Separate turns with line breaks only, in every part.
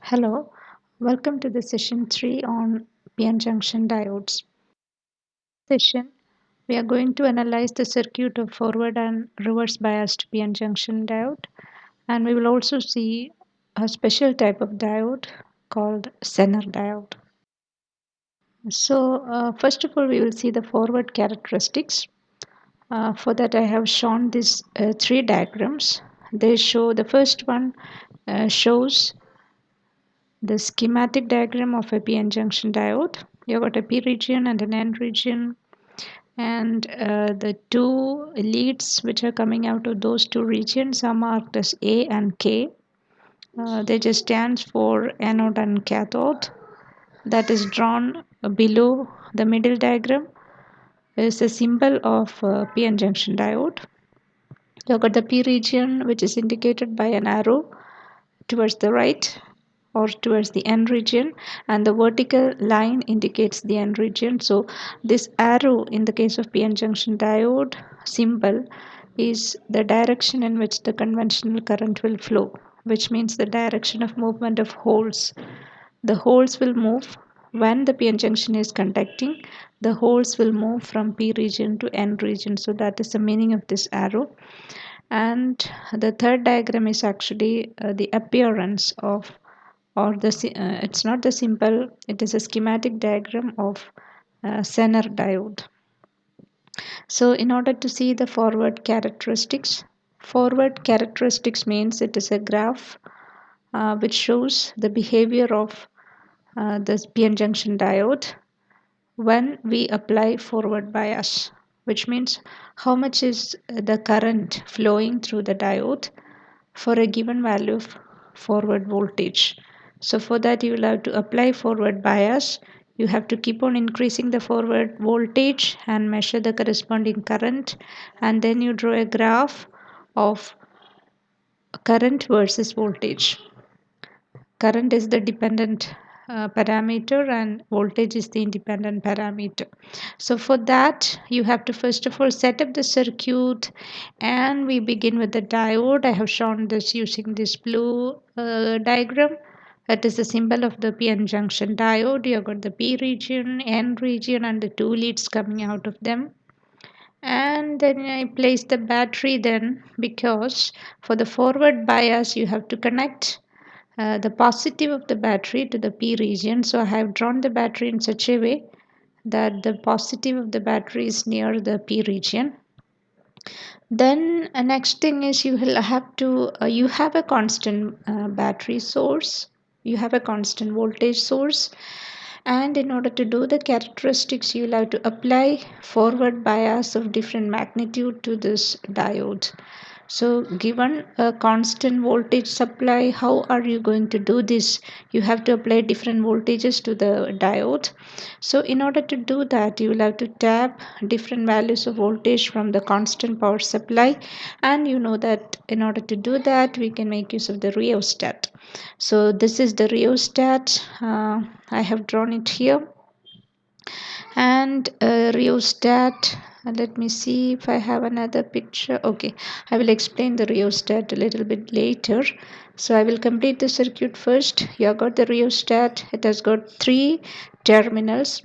Hello, welcome to the session 3 on PN junction diodes. Session, we are going to analyze the circuit of forward and reverse biased PN junction diode, and we will also see a special type of diode called Zener diode. So, first of all, we will see the forward characteristics. For that, I have shown these three diagrams. They show the first one shows the schematic diagram of a PN junction diode. You've got a P region and an N region, and the two leads which are coming out of those two regions are marked as A and K. They just stand for anode and cathode. That is drawn below the middle diagram is a symbol of PN junction diode. You've got the P region, which is indicated by an arrow towards the right or towards the N region, and the vertical line indicates the N region. So this arrow in the case of PN junction diode symbol is the direction in which the conventional current will flow, which means the direction of movement of holes. The holes will move when the PN junction is conducting. The holes will move from P region to N region. So that is the meaning of this arrow. And the third diagram is actually the appearance of, or it's not the symbol, it is a schematic diagram of Zener diode. So in order to see the forward characteristics means it is a graph which shows the behavior of this PN junction diode when we apply forward bias, which means how much is the current flowing through the diode for a given value of forward voltage. So for that you will have to apply forward bias. You have to keep on increasing the forward voltage and measure the corresponding current, and then you draw a graph of current versus voltage. Current is the dependent parameter and voltage is the independent parameter. So for that you have to first of all set up the circuit, and we begin with the diode. I have shown this using this blue diagram. That is the symbol of the PN junction diode. You have got the P region, N region, and the two leads coming out of them. And then I place the battery then, because for the forward bias you have to connect the positive of the battery to the P region. So I have drawn the battery in such a way that the positive of the battery is near the P region. Then next thing is you will have to you have a constant battery source, you have a constant voltage source, and in order to do the characteristics you will have to apply forward bias of different magnitude to this diode. So given a constant voltage supply, how are you going to do this? You have to apply different voltages to the diode. So in order to do that, you will have to tap different values of voltage from the constant power supply, and you know that in order to do that we can make use of the rheostat. So this is the rheostat. I have drawn it here, and rheostat, let me see if I have another picture. Okay, I will explain the rheostat a little bit later. So I will complete the circuit first. You have got the rheostat. It has got three terminals,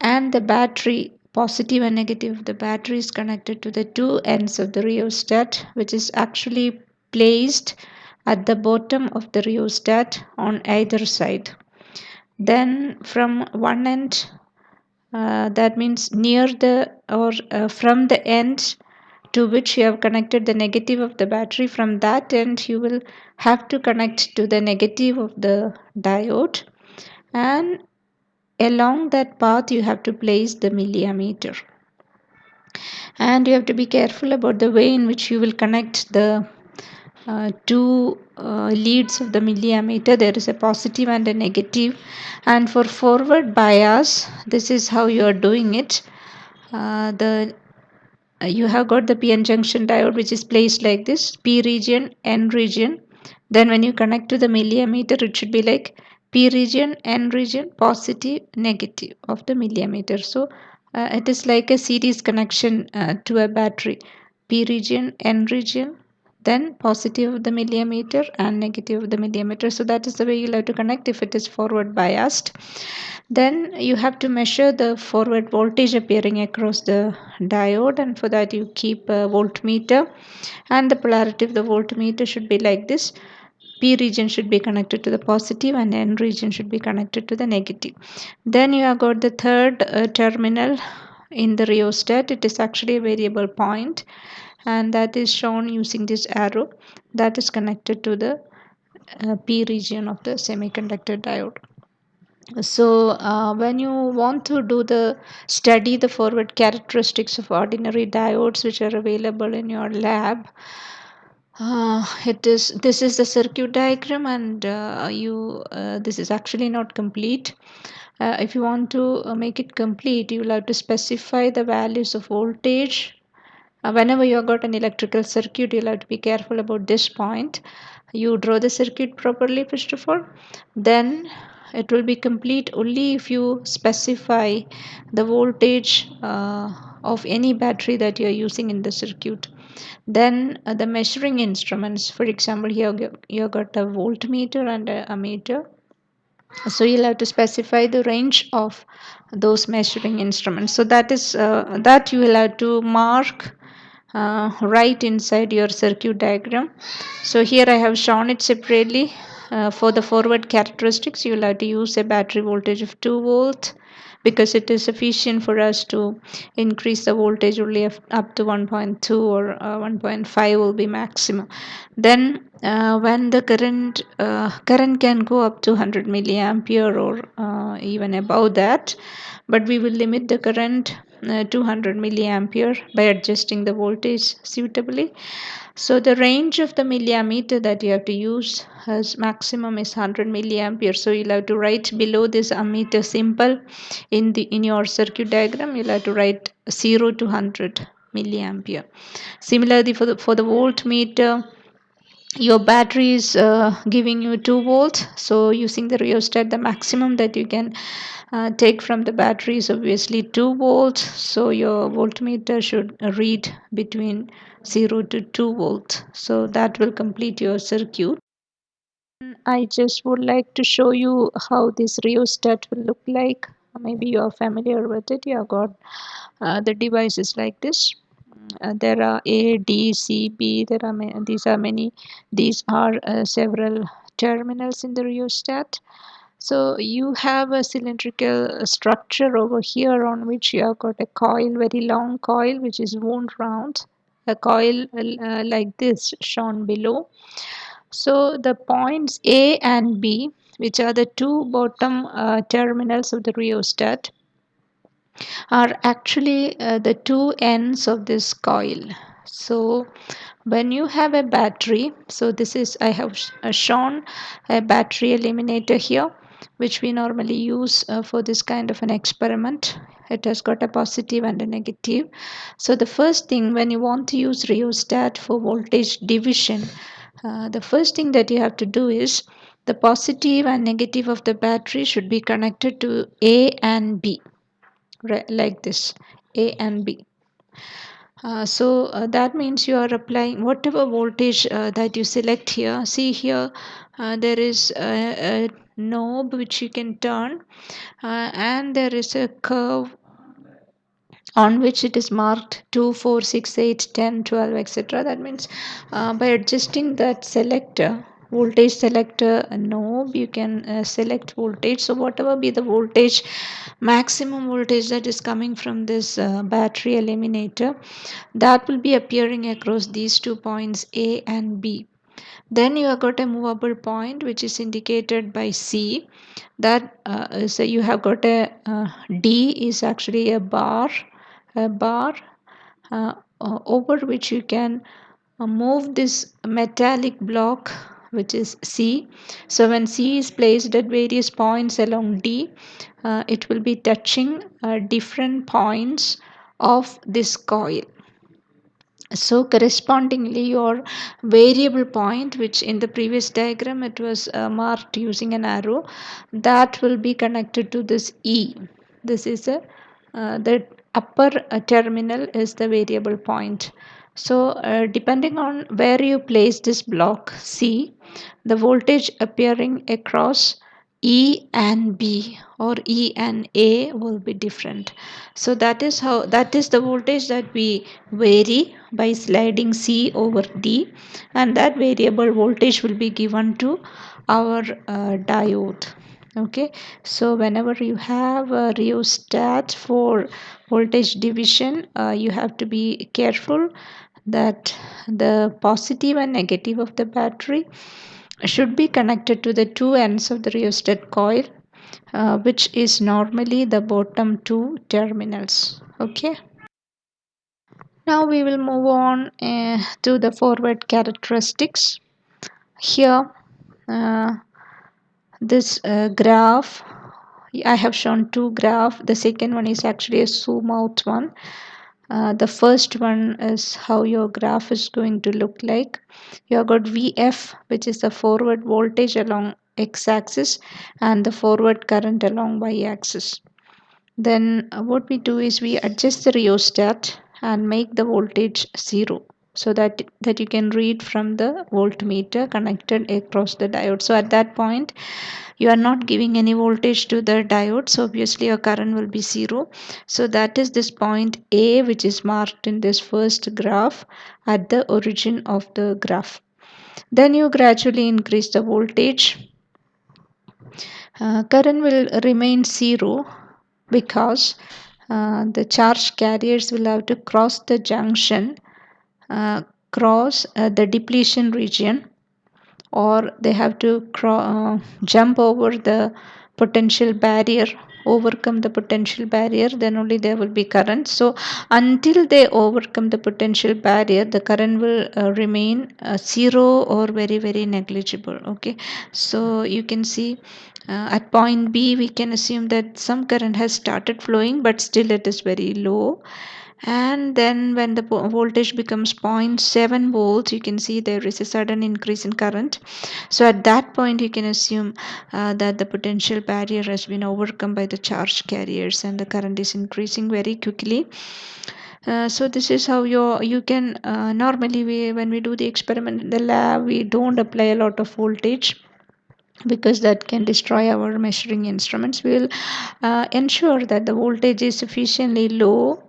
and the battery, positive and negative of the battery, is connected to the two ends of the rheostat, which is actually placed at the bottom of the rheostat on either side. Then from one end, that means near the or from the end to which you have connected the negative of the battery, from that end you will have to connect to the negative of the diode, and along that path you have to place the milliammeter. And you have to be careful about the way in which you will connect the two leads of the milliammeter. There is a positive and a negative, and for forward bias this is how you are doing it. You have got the PN junction diode which is placed like this, P region, N region. Then when you connect to the milliammeter, it should be like P region, N region, positive, negative of the milliammeter. So it is like a series connection to a battery. P region, N region, then positive of the milliammeter and negative of the milliammeter. So that is the way you'll have to connect if it is forward biased. Then you have to measure the forward voltage appearing across the diode, and for that you keep a voltmeter, and the polarity of the voltmeter should be like this. P region should be connected to the positive and N region should be connected to the negative. Then you have got the third terminal in the rheostat. It is actually a variable point, and that is shown using this arrow, that is connected to the P region of the semiconductor diode. So when you want to do the study the forward characteristics of ordinary diodes which are available in your lab, this is the circuit diagram, and this is actually not complete. If you want to make it complete, you will have to specify the values of voltage. Whenever you have got an electrical circuit, you'll have to be careful about this point. You draw the circuit properly first of all, then it will be complete only if you specify the voltage of any battery that you are using in the circuit. Then the measuring instruments, for example, here you got a voltmeter and a ammeter. So you'll have to specify the range of those measuring instruments. So that is that you will have to mark right inside your circuit diagram. So here I have shown it separately. For the forward characteristics, you will have to use a battery voltage of 2 volt, because it is sufficient for us to increase the voltage only up to 1.2 or 1.5 will be maximum. Then when the current can go up to 100 milliampere or even above that, but we will limit the current 200 milliampere by adjusting the voltage suitably. So the range of the milliammeter that you have to use as maximum is 100 milliampere. So you'll have to write below this ammeter symbol in your circuit diagram. You'll have to write 0 to 100 milliampere. Similarly, for the voltmeter, your battery is giving you 2 volts. So using the rheostat, the maximum that you can take from the battery is obviously 2 volts. So your voltmeter should read between 0 to 2 volts. So that will complete your circuit. I just would like to show you how this rheostat will look like. Maybe you are familiar with it. You have got the devices like this. There are A, D, C, B. These are many. These are several terminals in the rheostat. So you have a cylindrical structure over here on which you have got a coil, very long coil, which is wound round. A coil like this shown below. So the points A and B, which are the two bottom terminals of the rheostat, are actually the two ends of this coil. So when you have a battery, so this is, I have shown a battery eliminator here, which we normally use for this kind of an experiment. It has got a positive and a negative. So the first thing, when you want to use rheostat for voltage division, the first thing that you have to do is the positive and negative of the battery should be connected to A and B, right, like this, A and B. So that means you are applying whatever voltage that you select here. See here, there is a knob which you can turn, and there is a curve on which it is marked 2, 4, 6, 8, 10, 12, etc. That means by adjusting that selector, voltage selector knob, you can select voltage. So whatever be the voltage, maximum voltage that is coming from this battery eliminator, that will be appearing across these 2 points A and B. Then you have got a movable point which is indicated by C. That so you have got a D is actually a bar over which you can move this metallic block, which is C. So when C is placed at various points along D, it will be touching different points of this coil. So correspondingly, your variable point, which in the previous diagram it was marked using an arrow, that will be connected to this E. This is the upper terminal is the variable point. So depending on where you place this block C, the voltage appearing across E and B or E and A will be different. So that is the voltage that we vary by sliding C over D, and that variable voltage will be given to our diode. Okay, so whenever you have a rheostat for voltage division, you have to be careful that the positive and negative of the battery should be connected to the two ends of the rheostat coil, which is normally the bottom two terminals. Okay, now we will move on to the forward characteristics. Here, uh, this graph, I have shown two graphs. The second one is actually a zoom out one. The first one is how your graph is going to look like. You have got VF, which is the forward voltage along x-axis, and the forward current along y-axis. Then what we do is we adjust the rheostat and make the voltage 0, so that you can read from the voltmeter connected across the diode. So at that point you are not giving any voltage to the diode, so obviously your current will be 0. So that is this point A, which is marked in this first graph at the origin of the graph. Then you gradually increase the voltage. Current will remain 0 because the charge carriers will have to cross the junction, cross the depletion region, or they have to jump over the potential barrier, overcome the potential barrier, then only there will be current. So until they overcome the potential barrier, the current will remain 0 or very very negligible. Okay, so you can see at point B we can assume that some current has started flowing, but still it is very low. And then when the voltage becomes 0.7 volts, you can see there is a sudden increase in current. So at that point you can assume that the potential barrier has been overcome by the charge carriers and the current is increasing very quickly. So this is how you can normally when we do the experiment in the lab, we don't apply a lot of voltage because that can destroy our measuring instruments. We will ensure that the voltage is sufficiently low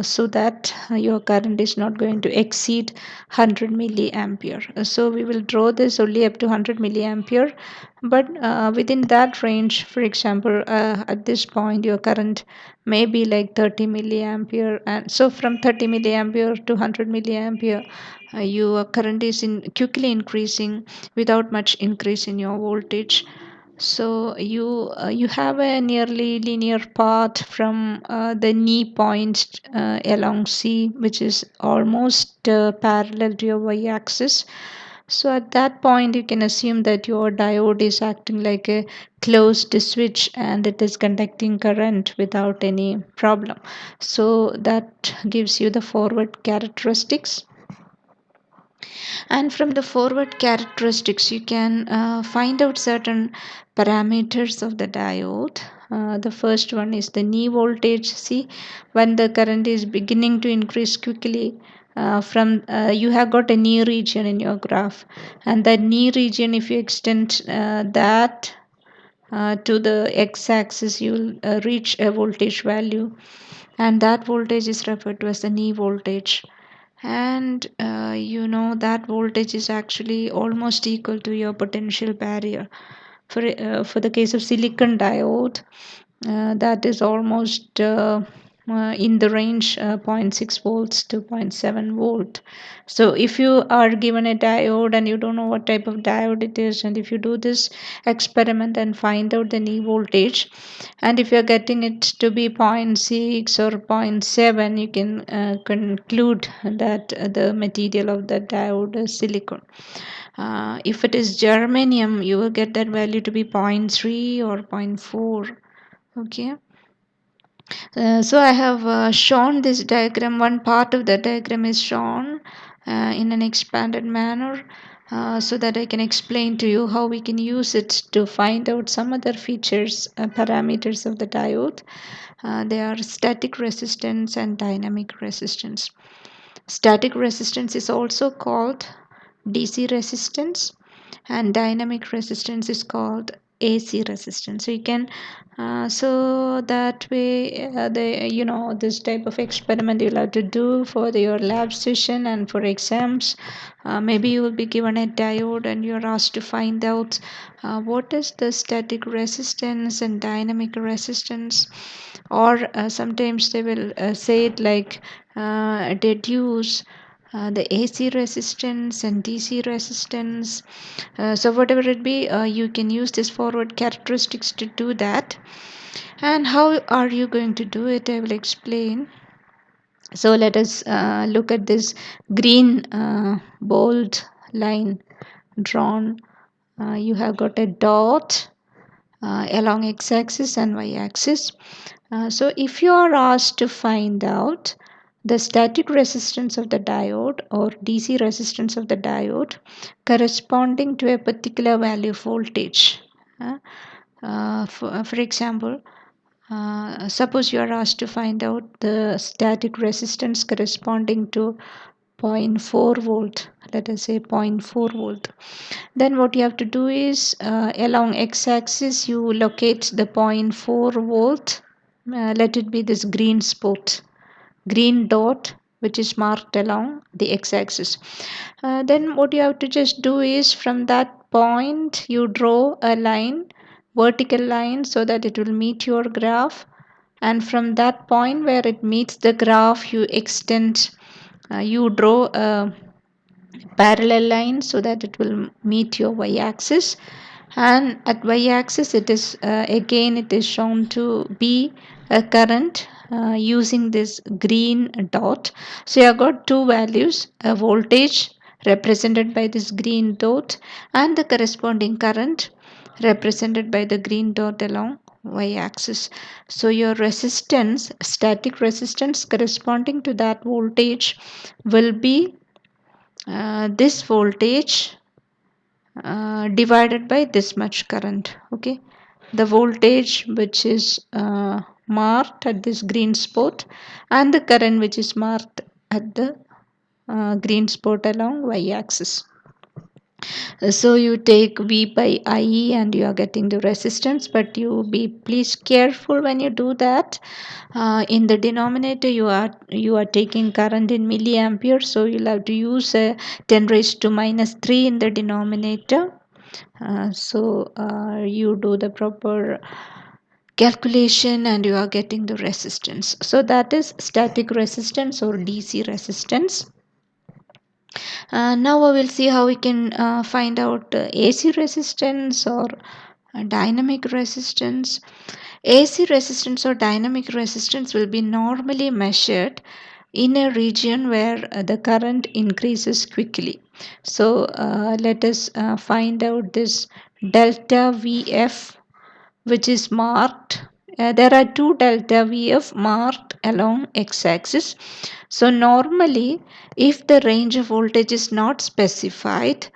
so that your current is not going to exceed 100 milliampere. So we will draw this only up to 100 milliampere, but within that range, for example, at this point your current may be like 30 milliampere, and so from 30 milliampere to 100 milliampere, your current is quickly increasing without much increase in your voltage. So you have a nearly linear path from the knee point along C, which is almost parallel to your y-axis. So at that point you can assume that your diode is acting like a closed switch and it is conducting current without any problem. So that gives you the forward characteristics. And from the forward characteristics you can find out certain parameters of the diode. The first one is the knee voltage. See, when the current is beginning to increase quickly, from you have got a knee region in your graph, and that knee region, if you extend that to the x-axis, you will reach a voltage value, and that voltage is referred to as the knee voltage. And that voltage is actually almost equal to your potential barrier. For the case of silicon diode, that is almost in the range 0.6 volts to 0.7 volt. So if you are given a diode and you don't know what type of diode it is, and if you do this experiment and find out the knee voltage, and if you are getting it to be 0.6 or 0.7, you can conclude that the material of the diode is silicon. If it is germanium, you will get that value to be 0.3 or 0.4. Okay. So I have shown this diagram. One part of the diagram is shown in an expanded manner, so that I can explain to you how we can use it to find out some other features, parameters of the diode. They are static resistance and dynamic resistance. Static resistance is also called DC resistance, and dynamic resistance is called AC resistance. So you can so that way this type of experiment you'll have to do for your lab session and for exams. Maybe you will be given a diode and you're asked to find out what is the static resistance and dynamic resistance, or sometimes they will say it like deduce the AC resistance and DC resistance. So whatever it be, you can use this forward characteristics to do that. And how are you going to do it? I will explain. So let us look at this green bold line drawn. You have got a dot along x-axis and y-axis. So if you are asked to find out the static resistance of the diode or DC resistance of the diode corresponding to a particular value of voltage. For example, suppose you are asked to find out the static resistance corresponding to zero point 0.4 volt, let us say 0.4 volt. Then what you have to do is along x-axis you locate the 0.4 volt. Let it be this green dot which is marked along the x-axis. Then what you have to just do is from that point you draw a line, vertical line, so that it will meet your graph, and from that point where it meets the graph you extend, you draw a parallel line so that it will meet your y-axis, and at y-axis it is again it is shown to be a current using this green dot. So you have got two values, a voltage represented by this green dot and the corresponding current represented by the green dot along y-axis. So your resistance, static resistance corresponding to that voltage will be this voltage divided by this much current. Okay, the voltage which is marked at this green spot and the current which is marked at the green spot along y-axis. So you take V by IE and you are getting the resistance, but you be please careful when you do that. In the denominator you are taking current in milliampere, so you'll have to use 10 raised to minus 3 in the denominator. So you do the proper calculation and you are getting the resistance. So that is static resistance or DC resistance. Now we will see how we can find out AC resistance or dynamic resistance. AC resistance or dynamic resistance will be normally measured in a region where the current increases quickly. So let us find out this delta VF which is marked. There are two delta VF marked along x-axis. So normally if the range of voltage is not specified,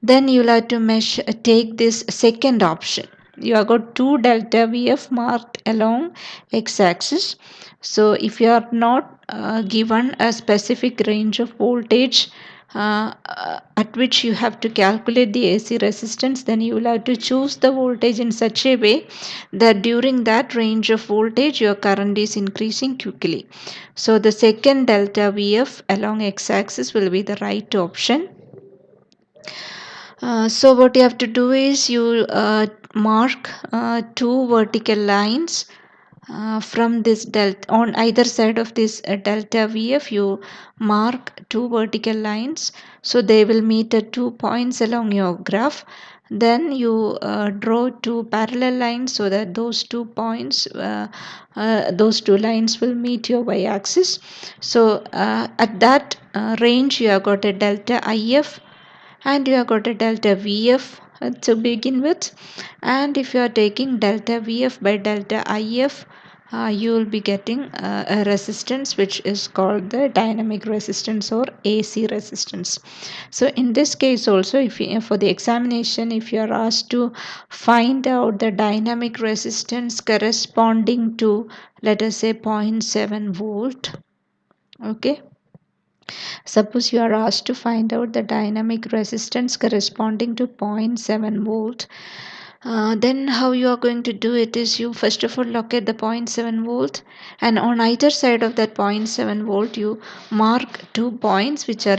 then you'll have to take this second option. You have got two delta VF marked along x-axis. So if you are not given a specific range of voltage at which you have to calculate the AC resistance, then you will have to choose the voltage in such a way that during that range of voltage your current is increasing quickly. So the second delta VF along x-axis will be the right option. So what you have to do is you mark two vertical lines from this delta on either side of this delta VF. You mark two vertical lines, so they will meet at 2 points along your graph. Then you draw two parallel lines so that those 2 points, those two lines will meet your y-axis. So at that range you have got a delta IF and you have got a delta VF to begin with, and if you are taking delta VF by delta IF, you will be getting a resistance which is called the dynamic resistance or AC resistance. So in this case also, if you, for the examination, if you are asked to find out the dynamic resistance corresponding to, let us say, 0.7 volt, okay, Suppose you are asked to find out the dynamic resistance corresponding to zero point 0.7 volt. Then how you are going to do it is you first of all locate the zero point 0.7 volt, and on either side of that zero point 0.7 volt you mark 2 points which are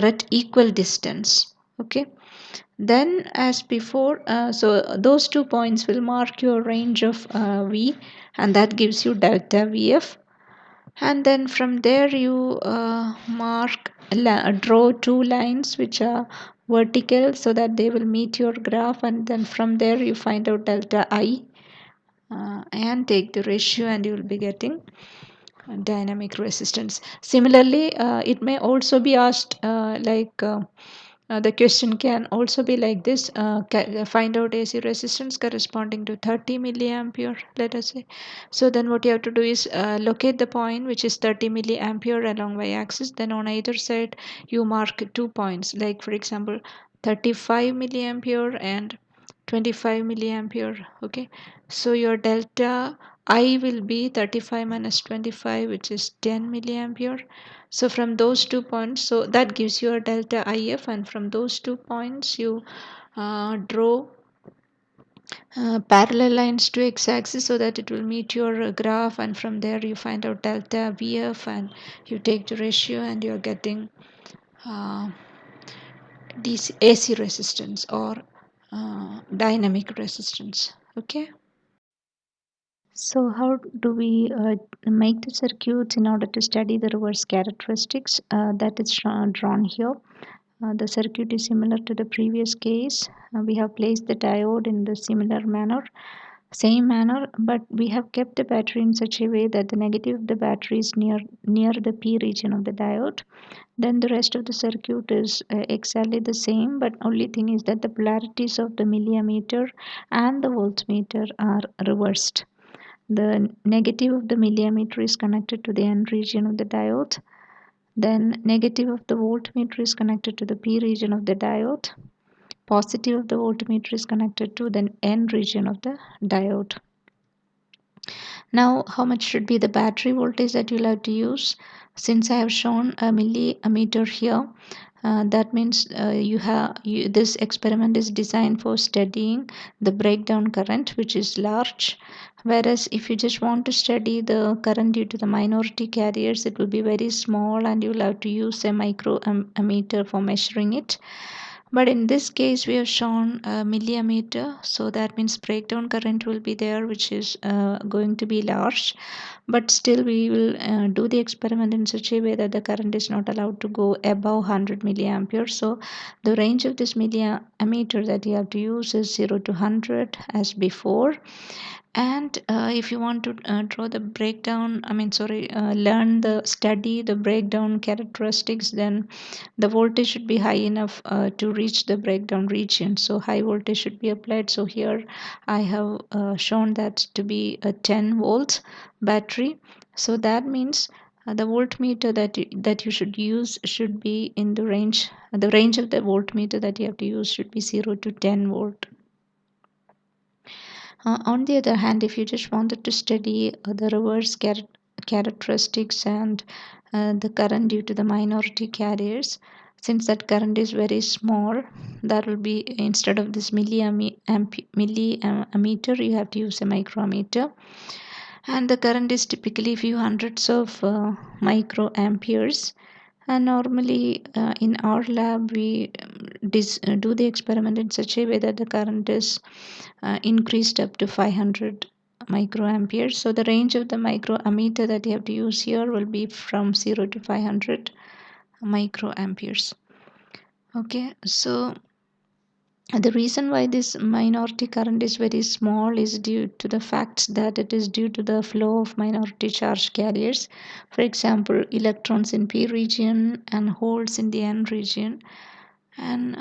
at equal distance. Okay, then as before, so those 2 points will mark your range of V, and that gives you delta VF. And then from there you draw two lines which are vertical so that they will meet your graph, and then from there you find out delta I, and take the ratio, and you will be getting dynamic resistance. Similarly, it may also be asked the question can also be like this: find out AC resistance corresponding to 30 milliampere, let us say. So then what you have to do is locate the point which is 30 milliampere along y-axis. Then on either side you mark 2 points, like for example 35 milliampere and 25 milliampere. Okay, so your delta I will be 35 minus 25, which is 10 milliampere. So from those 2 points, so that gives you a delta IF, and from those 2 points you draw parallel lines to x-axis so that it will meet your graph, and from there you find out delta VF, and you take the ratio, and you're getting uh, AC resistance, or dynamic resistance. Okay. So how do we make the circuits in order to study the reverse characteristics that is drawn here? The circuit is similar to the previous case. We have placed the diode in the same manner, but we have kept the battery in such a way that the negative of the battery is near the P region of the diode. Then the rest of the circuit is exactly the same, but only thing is that the polarities of the milliammeter and the voltmeter are reversed. The negative of the milliammeter is connected to the N region of the diode. Then negative of the voltmeter is connected to the P region of the diode. Positive of the voltmeter is connected to the N region of the diode. Now, how much should be the battery voltage that you'll have to use? Since I have shown a milliammeter here, that means this experiment is designed for studying the breakdown current, which is large. Whereas if you just want to study the current due to the minority carriers, it will be very small, and you will have to use a microammeter for measuring it. But in this case we have shown a milliammeter, so that means breakdown current will be there, which is going to be large. But still we will do the experiment in such a way that the current is not allowed to go above 100 milliampere. So the range of this milliammeter that you have to use is 0 to 100 as before. And if you want to draw the breakdown, study the breakdown characteristics, then the voltage should be high enough to reach the breakdown region. So high voltage should be applied. So here I have shown that to be a 10 volt battery. So that means the voltmeter that you should use should be in the range of the voltmeter that you have to use should be 0 to 10 volt. On the other hand, if you just wanted to study the reverse characteristics and the current due to the minority carriers, since that current is very small, that will be, instead of this milliammeter, you have to use a microammeter, and the current is typically few hundreds of microamperes. And normally in our lab we do the experiment in such a way that the current is increased up to 500 microamperes. So the range of the microammeter that you have to use here will be from 0 to 500 microamperes. Okay, so the reason why this minority current is very small is due to the fact that it is due to the flow of minority charge carriers. For example, electrons in P region and holes in the N region. And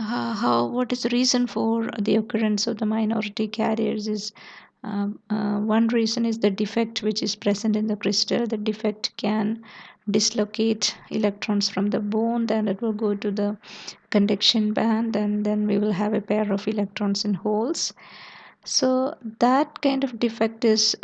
what is the reason for the occurrence of the minority carriers is one reason is the defect which is present in the crystal. The defect can dislocate electrons from the bone, then it will go to the conduction band, and then we will have a pair of electrons in holes. So that kind of defect is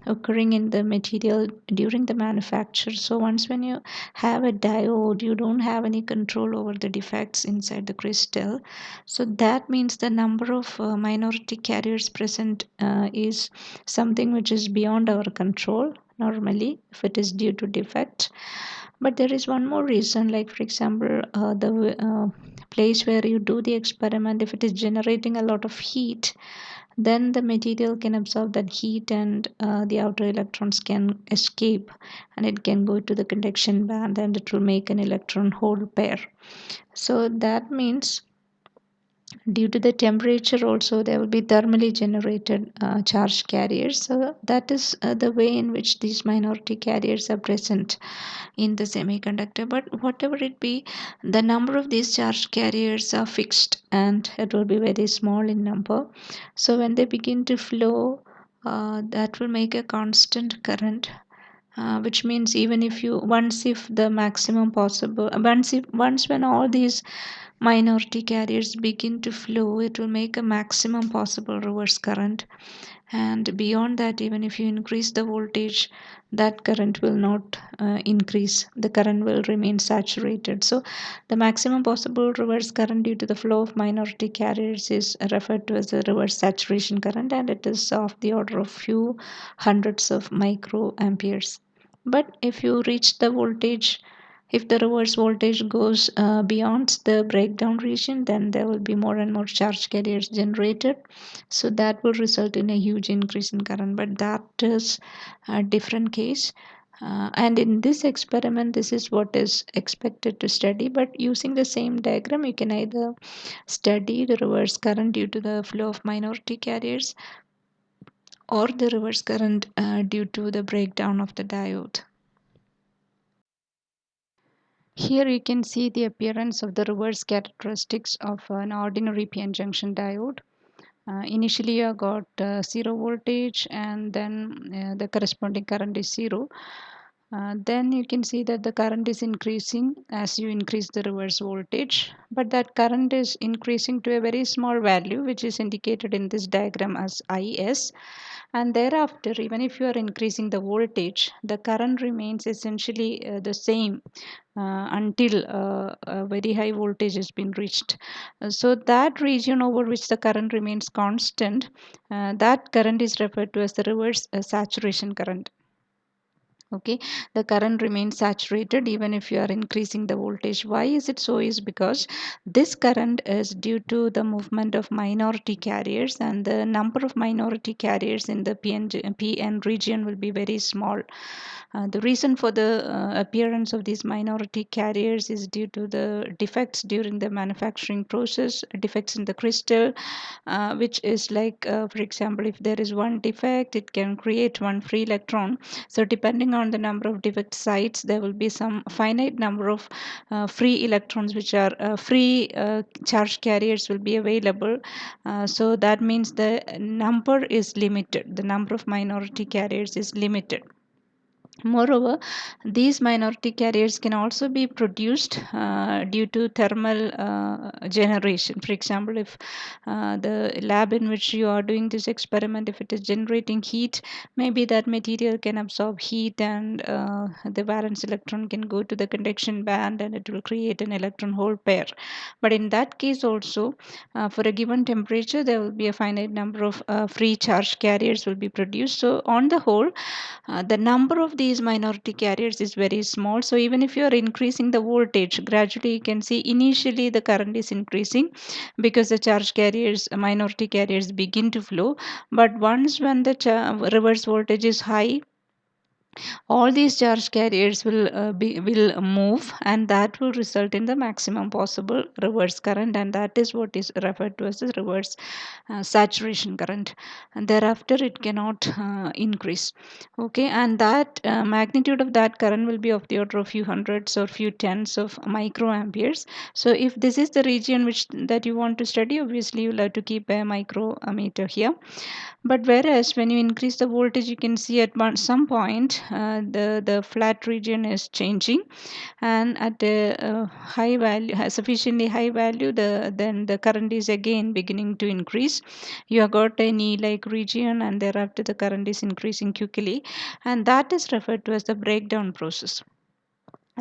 occurring in the material during the manufacture. So once when you have a diode, you don't have any control over the defects inside the crystal. So that means the number of minority carriers present is something which is beyond our control normally if it is due to defect. But there is one more reason, like for example, the place where you do the experiment, if it is generating a lot of heat, then the material can absorb that heat and the outer electrons can escape and it can go to the conduction band and it will make an electron hole pair. So that means due to the temperature also there will be thermally generated charge carriers. So that is the way in which these minority carriers are present in the semiconductor. But whatever it be, the number of these charge carriers are fixed and it will be very small in number. So when they begin to flow, that will make a constant current, which means even if you once if the maximum possible once when all these minority carriers begin to flow, it will make a maximum possible reverse current. And beyond that, even if you increase the voltage, that current will not increase, the current will remain saturated. So the maximum possible reverse current due to the flow of minority carriers is referred to as the reverse saturation current, and it is of the order of few hundreds of microamperes. But if you reach the voltage, if the reverse voltage goes beyond the breakdown region, then there will be more and more charge carriers generated. So that will result in a huge increase in current. But that is a different case. And in this experiment, this is what is expected to study. But using the same diagram, you can either study the reverse current due to the flow of minority carriers or the reverse current due to the breakdown of the diode. Here you can see the appearance of the reverse characteristics of an ordinary PN junction diode. Initially you got 0 voltage and then the corresponding current is 0. Then you can see that the current is increasing as you increase the reverse voltage, but that current is increasing to a very small value which is indicated in this diagram as IS, and thereafter even if you are increasing the voltage, the current remains essentially the same until a very high voltage has been reached. So that region over which the current remains constant, that current is referred to as the reverse saturation current. Okay, the current remains saturated even if you are increasing the voltage. Why is it so? Is because this current is due to the movement of minority carriers, and the number of minority carriers in the PN region will be very small. The reason for the appearance of these minority carriers is due to the defects during the manufacturing process, defects in the crystal, which is like, for example, if there is one defect, it can create one free electron. So depending on the number of defect sites, there will be some finite number of free electrons, which are free charge carriers will be available. So that means the number is limited, the number of minority carriers is limited. Moreover, these minority carriers can also be produced due to thermal generation. For example, if the lab in which you are doing this experiment, if it is generating heat, maybe that material can absorb heat and the valence electron can go to the conduction band and it will create an electron hole pair. But in that case also, for a given temperature, there will be a finite number of free charge carriers will be produced. So on the whole, the number of these minority carriers is very small. So even if you are increasing the voltage, gradually you can see initially the current is increasing because the charge carriers, minority carriers begin to flow. But once when the reverse voltage is high, all these charge carriers will move, and that will result in the maximum possible reverse current, and that is what is referred to as the reverse saturation current, and thereafter it cannot increase. Okay, and that magnitude of that current will be of the order of few hundreds or few tens of microamperes. So if this is the region which that you want to study, obviously you'll have to keep a micrometer here. But whereas when you increase the voltage, you can see at some point the flat region is changing, and at a high value, sufficiently high value, then the current is again beginning to increase. You have got a knee like region, and thereafter the current is increasing quickly, and that is referred to as the breakdown process.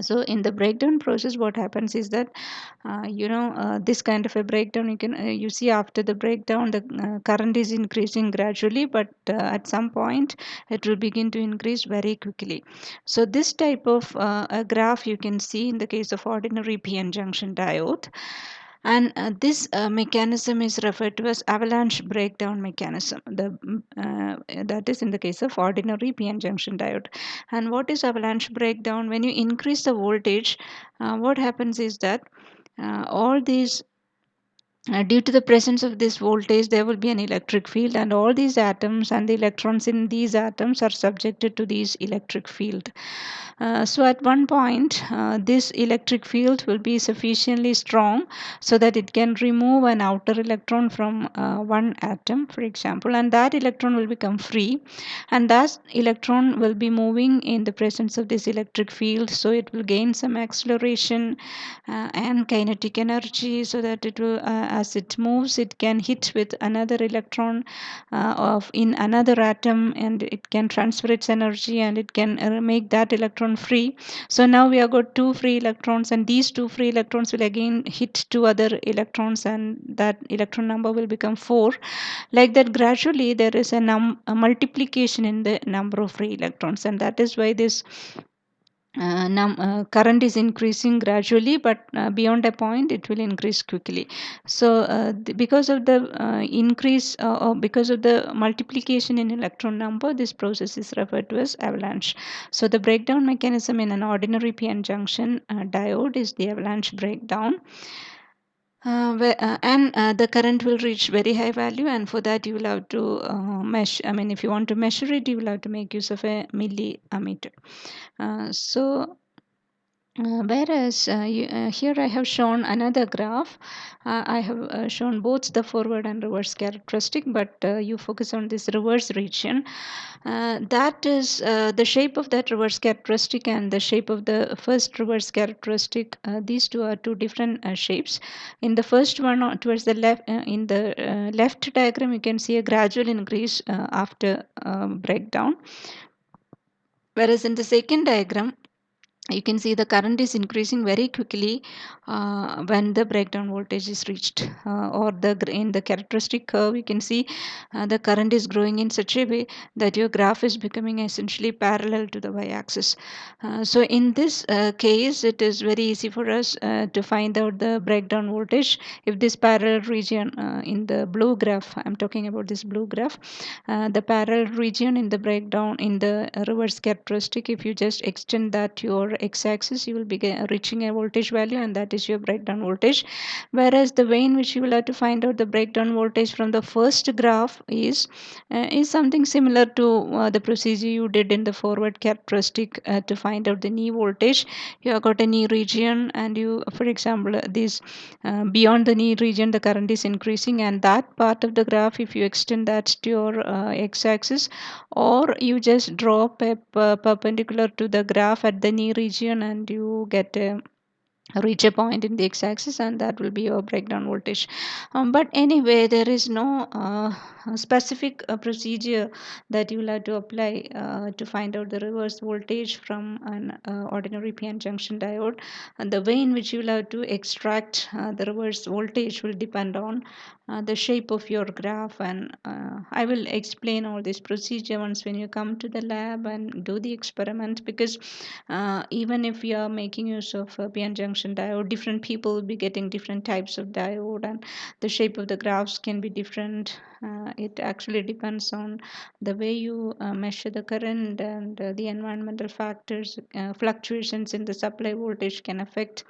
So in the breakdown process, what happens is that this kind of a breakdown, you see after the breakdown the current is increasing gradually, but at some point it will begin to increase very quickly. So this type of a graph you can see in the case of ordinary p-n junction diode, and this mechanism is referred to as avalanche breakdown mechanism. That is in the case of ordinary p-n junction diode. And what is avalanche breakdown? When you increase the voltage, what happens is that all these due to the presence of this voltage, there will be an electric field, and all these atoms and the electrons in these atoms are subjected to this electric field. So at one point, this electric field will be sufficiently strong so that it can remove an outer electron from one atom, for example, and that electron will become free, and that electron will be moving in the presence of this electric field, so it will gain some acceleration and kinetic energy, so that it will as it moves, it can hit with another electron of in another atom, and it can transfer its energy, and it can make that electron free. So now we have got two free electrons, and these two free electrons will again hit two other electrons, and that electron number will become 4. Like that, gradually there is a multiplication in the number of free electrons, and that is why this current is increasing gradually, but beyond a point it will increase quickly. So because of the increase or because of the multiplication in electron number, this process is referred to as avalanche. So the breakdown mechanism in an ordinary p-n junction diode is the avalanche breakdown. The current will reach very high value, and for that you will have to measure. If you want to measure it, you will have to make use of a milliammeter. Whereas here I have shown another graph. I have shown both the forward and reverse characteristic, but you focus on this reverse region. That is the shape of that reverse characteristic and the shape of the first reverse characteristic. These two are two different shapes. In the first one, towards the left, in the left diagram, you can see a gradual increase after breakdown. Whereas in the second diagram, you can see the current is increasing very quickly when the breakdown voltage is reached, or in the characteristic curve you can see the current is growing in such a way that your graph is becoming essentially parallel to the y-axis. So in this case, it is very easy for us to find out the breakdown voltage if this parallel region in the blue graph, I'm talking about this blue graph, the parallel region in the breakdown in the reverse characteristic, if you just extend that to your x-axis, you will be reaching a voltage value, and that is your breakdown voltage. Whereas the way in which you will have to find out the breakdown voltage from the first graph is something similar to the procedure you did in the forward characteristic to find out the knee voltage. You have got a knee region, and you, for example, this beyond the knee region the current is increasing, and that part of the graph, if you extend that to your x-axis, or you just drop a perpendicular to the graph at the knee region, and you get a reach a point in the x-axis, and that will be your breakdown voltage. But anyway, there is no specific procedure that you will have to apply to find out the reverse voltage from an ordinary p-n junction diode, and the way in which you will have to extract the reverse voltage will depend on the shape of your graph, and I will explain all this procedure once when you come to the lab and do the experiment, because even if you are making use of a p-n junction diode, different people will be getting different types of diode, and the shape of the graphs can be different. It actually depends on the way you measure the current, and the environmental factors, fluctuations in the supply voltage can affect.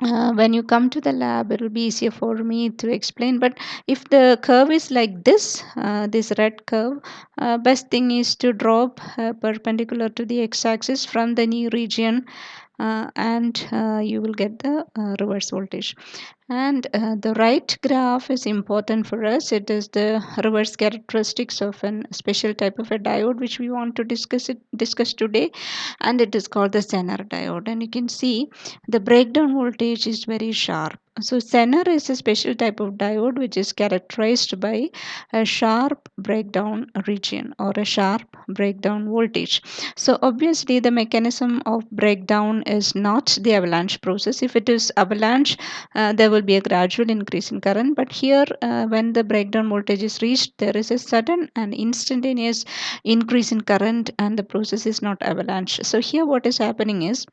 When you come to the lab, it will be easier for me to explain. But if the curve is like this, this red curve, best thing is to drop perpendicular to the x-axis from the knee region, and you will get the reverse voltage. And the right graph is important for us. It is the reverse characteristics of a special type of a diode which we want to discuss today, and it is called the Zener diode. And you can see the breakdown voltage is very sharp. So Zener is a special type of diode which is characterized by a sharp breakdown region or a sharp breakdown voltage. So obviously the mechanism of breakdown is not the avalanche process. If it is avalanche, there will be a gradual increase in current, but here when the breakdown voltage is reached, there is a sudden and instantaneous increase in current, and the process is not avalanche. So here what is happening is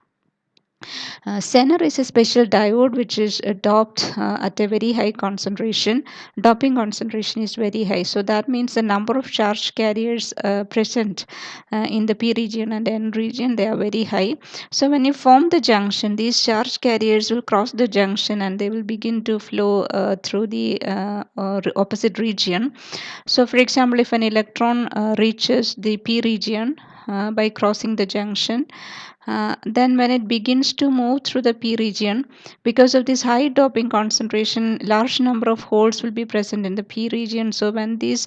Zener is a special diode which is doped at a very high concentration. Doping concentration is very high. So that means the number of charge carriers present in the P region and N region, they are very high. So when you form the junction, these charge carriers will cross the junction and they will begin to flow through the opposite region. So for example, if an electron reaches the P region by crossing the junction, then when it begins to move through the P region, because of this high doping concentration, large number of holes will be present in the P region. So when this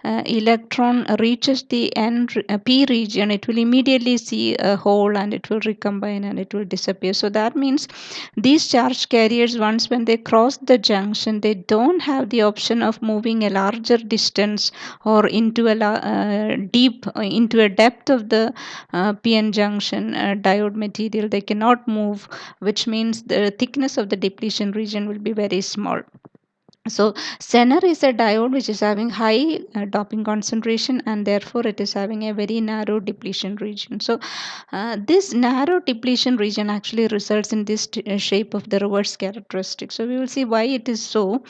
electron reaches the P region, it will immediately see a hole and it will recombine and it will disappear. So that means these charge carriers, once when they cross the junction, they don't have the option of moving a larger distance or into a deep into a depth of the PN junction diode material. They cannot move, which means the thickness of the depletion region will be very small. So Zener is a diode which is having high doping concentration, and therefore it is having a very narrow depletion region. So this narrow depletion region actually results in this shape of the reverse characteristic. So we will see why it is so.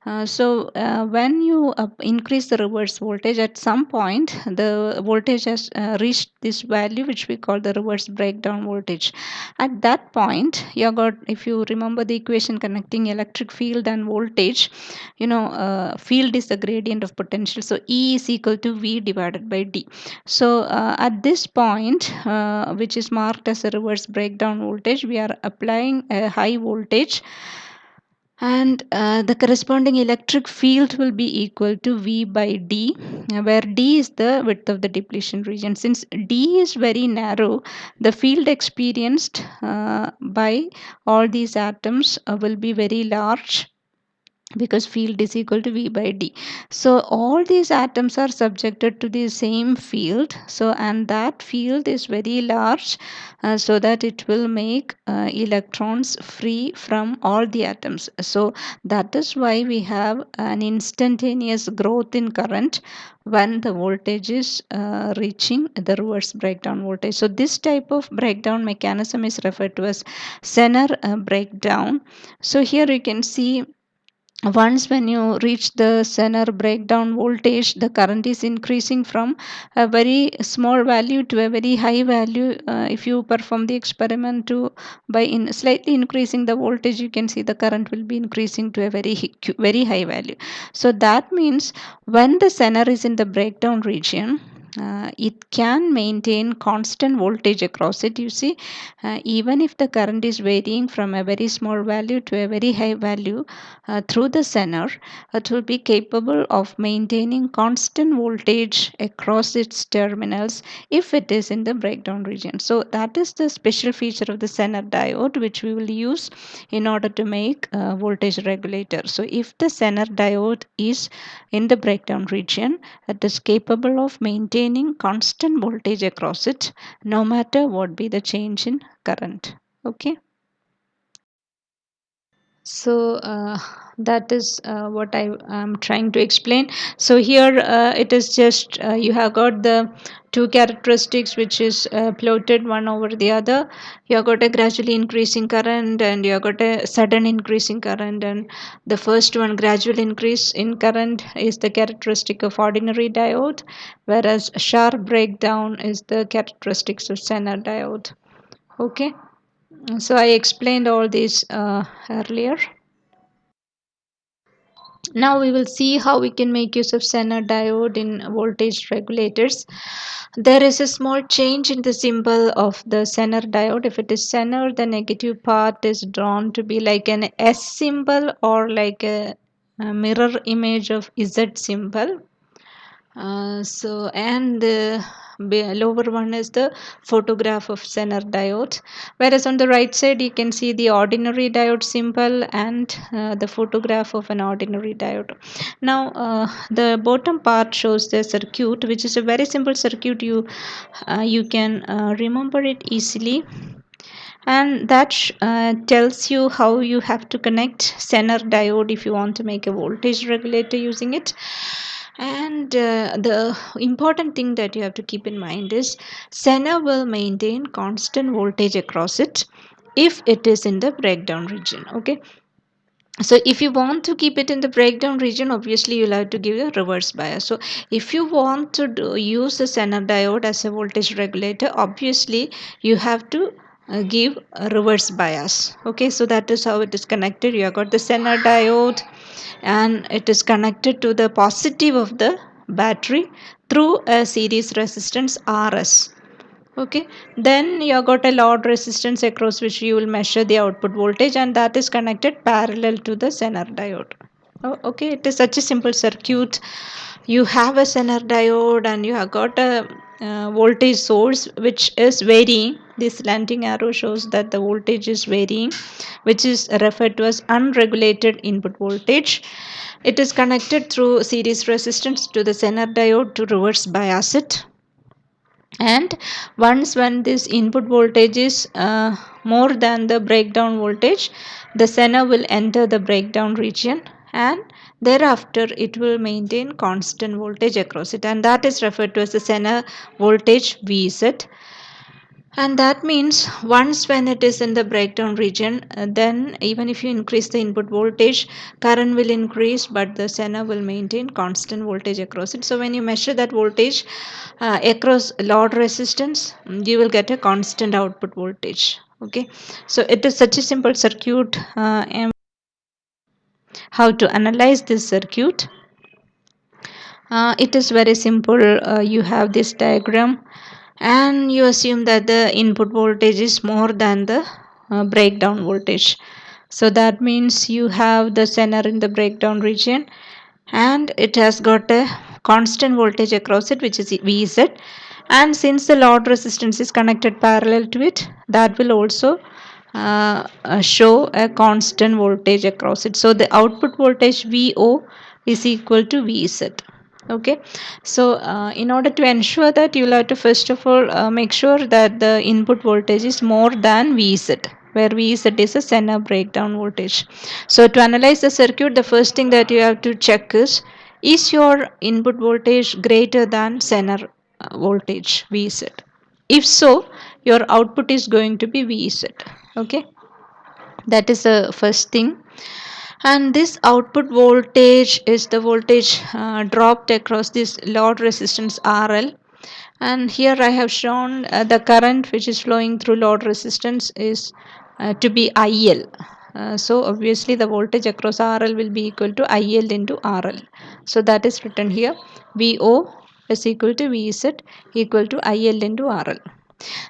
When you increase the reverse voltage, at some point the voltage has reached this value which we call the reverse breakdown voltage. At that point, you got, if you remember the equation connecting electric field and voltage, field is the gradient of potential. So E is equal to V divided by D. So at this point, which is marked as a reverse breakdown voltage, we are applying a high voltage, and the corresponding electric field will be equal to V by D, where D is the width of the depletion region. Since D is very narrow, the field experienced by all these atoms will be very large, because field is equal to V by D. So all these atoms are subjected to the same field. So and that field is very large, so that it will make electrons free from all the atoms. So that is why we have an instantaneous growth in current when the voltage is reaching the reverse breakdown voltage. So this type of breakdown mechanism is referred to as Zener breakdown. So here you can see, once when you reach the Zener breakdown voltage, the current is increasing from a very small value to a very high value. If you perform the experiment to by slightly increasing the voltage, you can see the current will be increasing to a very high value. So that means when the Zener is in the breakdown region, it can maintain constant voltage across it. You see, even if the current is varying from a very small value to a very high value through the Zener, it will be capable of maintaining constant voltage across its terminals if it is in the breakdown region. So that is the special feature of the Zener diode which we will use in order to make voltage regulator. So if the Zener diode is in the breakdown region, it is capable of maintaining constant voltage across it no matter what be the change in current. Okay. So that is what I am trying to explain. So here it is just you have got the two characteristics which is plotted one over the other. You have got a gradually increasing current and you have got a sudden increasing current, and the first one, gradual increase in current, is the characteristic of ordinary diode, whereas sharp breakdown is the characteristics of Zener diode. Okay. So I explained all these earlier. Now we will see how we can make use of Zener diode in voltage regulators. There is a small change in the symbol of the Zener diode. If it is Zener, the negative part is drawn to be like an S symbol or like a mirror image of Z symbol. And the lower one is the photograph of Zener diode, whereas on the right side you can see the ordinary diode symbol and the photograph of an ordinary diode. Now the bottom part shows the circuit, which is a very simple circuit. You can remember it easily, and that tells you how you have to connect Zener diode if you want to make a voltage regulator using it. And the important thing that you have to keep in mind is Zener will maintain constant voltage across it if it is in the breakdown region. Okay, so if you want to keep it in the breakdown region, obviously you'll have to give a reverse bias. So if you want to use the Zener diode as a voltage regulator, obviously you have to give a reverse bias. Okay, so that is how it is connected. You have got the Zener diode and it is connected to the positive of the battery through a series resistance RS. Okay, then you have got a load resistance across which you will measure the output voltage, and that is connected parallel to the Zener diode. Okay, it is such a simple circuit. You have a Zener diode and you have got a voltage source which is varying. This slanting arrow shows that the voltage is varying, which is referred to as unregulated input voltage. It is connected through series resistance to the Zener diode to reverse bias it. And once when this input voltage is more than the breakdown voltage, the Zener will enter the breakdown region, and thereafter it will maintain constant voltage across it, and that is referred to as the Zener voltage Vz. And that means once when it is in the breakdown region, then even if you increase the input voltage, current will increase, but the Zener will maintain constant voltage across it. So when you measure that voltage across load resistance, you will get a constant output voltage. Okay, so it is such a simple circuit. And how to analyze this circuit? It is very simple. You have this diagram and you assume that the input voltage is more than the breakdown voltage. So that means you have the Zener in the breakdown region and it has got a constant voltage across it, which is Vz, and since the load resistance is connected parallel to it, that will also show a constant voltage across it. So the output voltage Vo is equal to Vz. Okay, so in order to ensure that, you will have to first of all make sure that the input voltage is more than Vz, where Vz is a Zener breakdown voltage. So to analyze the circuit, the first thing that you have to check is your input voltage greater than Zener voltage Vz? If so, your output is going to be Vz. Okay, that is the first thing. And this output voltage is the voltage dropped across this load resistance RL. And here I have shown the current which is flowing through load resistance is to be IL. So obviously the voltage across RL will be equal to IL into RL. So that is written here. VO is equal to VZ equal to IL into RL.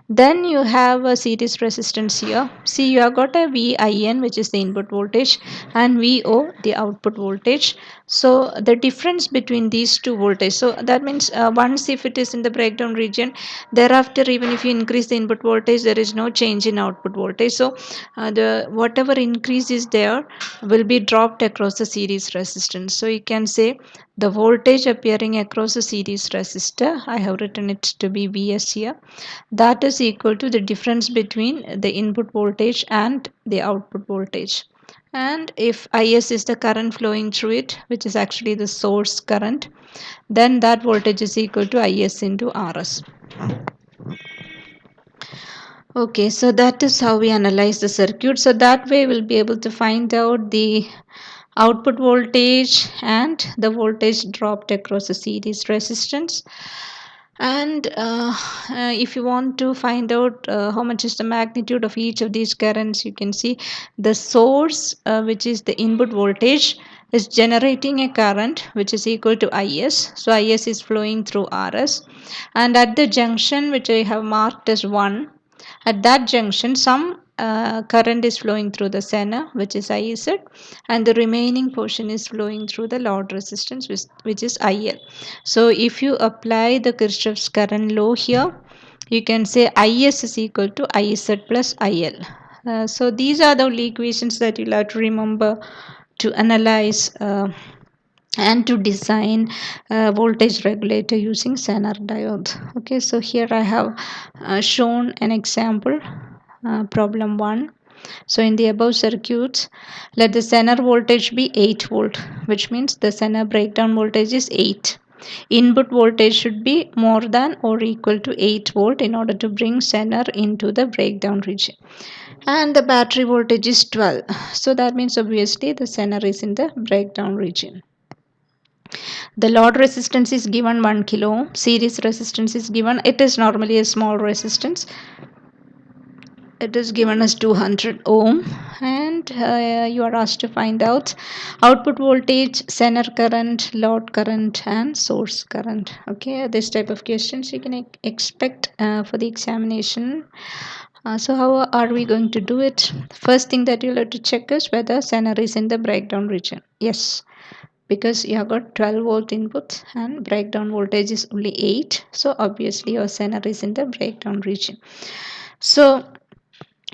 Then you have a series resistance here. See, you have got a VIN, which is the input voltage, and VO, the output voltage. So the difference between these two voltages, so that means once if it is in the breakdown region, thereafter even if you increase the input voltage, there is no change in output voltage. So the whatever increase is there will be dropped across the series resistance. So you can say the voltage appearing across the series resistor, I have written it to be Vs here, that is equal to the difference between the input voltage and the output voltage. And if Is is the current flowing through it, which is actually the source current, then that voltage is equal to Is into Rs. Okay, so that is how we analyze the circuit. So that way we'll be able to find out the output voltage and the voltage dropped across the series resistance. And if you want to find out how much is the magnitude of each of these currents, you can see the source which is the input voltage is generating a current which is equal to Is. So Is is flowing through Rs, and at the junction which I have marked as 1, at that junction some current is flowing through the center which is Is, and the remaining portion is flowing through the load resistance which is IL. So if you apply the Kirchhoff's current law here, you can say Is is equal to Iz plus IL. So these are the only equations that you'll have to remember to analyze and to design a voltage regulator using Zener diode. Okay, so here I have shown an example, problem 1. So in the above circuits, let the Zener voltage be 8 volt, which means the Zener breakdown voltage is 8. Input voltage should be more than or equal to 8 volt in order to bring Zener into the breakdown region. And the battery voltage is 12. So that means obviously the Zener is in the breakdown region. The load resistance is given 1 kilo ohm. Series resistance is given. It is normally a small resistance. It is given as 200 ohm, and you are asked to find out output voltage, Zener current, load current, and source current. Okay, this type of questions you can expect for the examination. So how are we going to do it? First thing that you'll have to check is whether Zener is in the breakdown region. Yes, because you have got 12 volt input and breakdown voltage is only 8. So obviously your Zener is in the breakdown region. So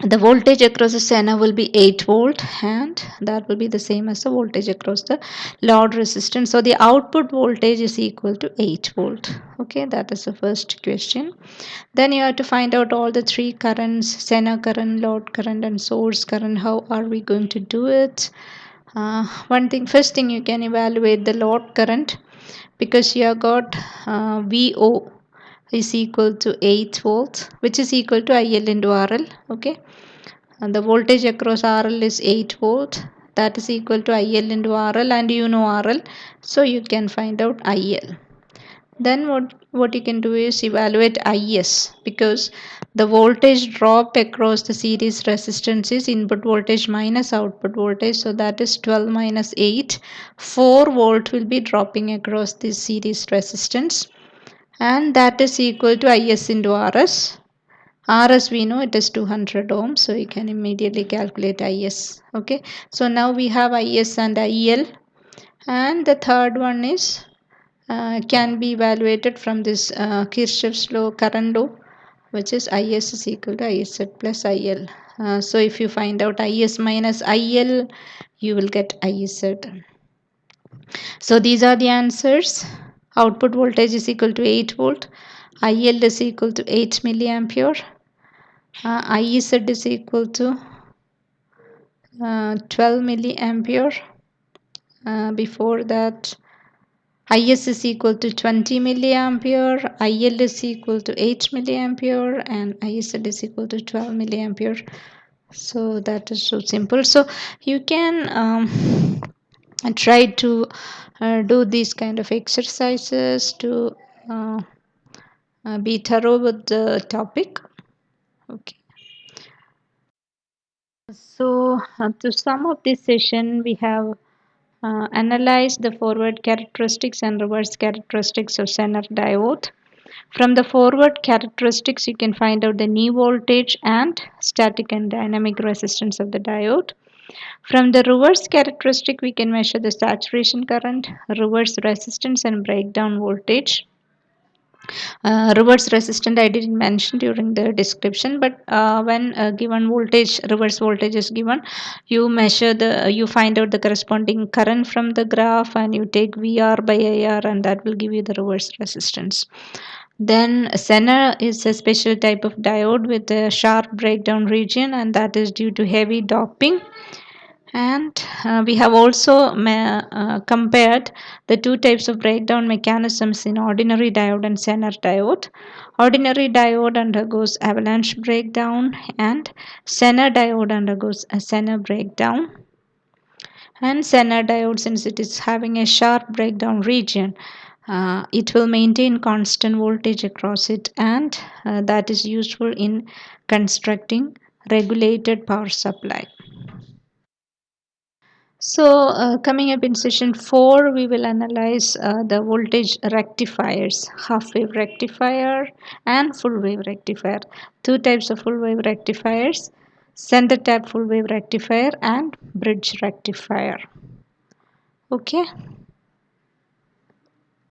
the voltage across the Zener will be 8 volt, and that will be the same as the voltage across the load resistance. So the output voltage is equal to 8 volt. Okay, that is the first question. Then you have to find out all the three currents: Zener current, load current, and source current. How are we going to do it? First thing you can evaluate the load current, because you have got VO is equal to 8 volts, which is equal to IL into RL. Okay, and the voltage across RL is 8 volt, that is equal to IL into RL, and you know RL, so you can find out IL. Then what you can do is evaluate Is, because the voltage drop across the series resistance is input voltage minus output voltage, so that is 12 minus 8. 4 volt will be dropping across this series resistance, and that is equal to Is into Rs. Rs we know it is 200 ohms, so you can immediately calculate Is. Okay, so now we have Is and IL, and the third one is can be evaluated from this Kirchhoff's law, current law, which is Is is equal to Iz plus IL. So if you find out Is minus IL, you will get Iz. So these are the answers. Output voltage is equal to 8 volt. IL is equal to 8 milliampere. Iz is equal to 12 milliampere. Before that, Is is equal to 20 milliampere, IL is equal to 8 milliampere, and Iz is equal to 12 milliampere. So that is so simple. So you can try to do these kind of exercises to be thorough with the topic. Okay. So to sum up this session, we have analyzed the forward characteristics and reverse characteristics of Zener diode. From the forward characteristics, you can find out the knee voltage and static and dynamic resistance of the diode. From the reverse characteristic, we can measure the saturation current, reverse resistance, and breakdown voltage. Reverse resistant I didn't mention during the description, but when given voltage, reverse voltage is given, you find out the corresponding current from the graph, and you take VR by IR, and that will give you the reverse resistance. Then Zener is a special type of diode with a sharp breakdown region, and that is due to heavy doping. And we have also compared the two types of breakdown mechanisms in ordinary diode and Zener diode. Ordinary diode undergoes avalanche breakdown, and Zener diode undergoes a Zener breakdown. And Zener diode, since it is having a sharp breakdown region, it will maintain constant voltage across it, and that is useful in constructing regulated power supply. Coming up in session 4, we will analyze the voltage rectifiers, half wave rectifier and full wave rectifier. Two types of full wave rectifiers: center tap full wave rectifier and bridge rectifier. Okay.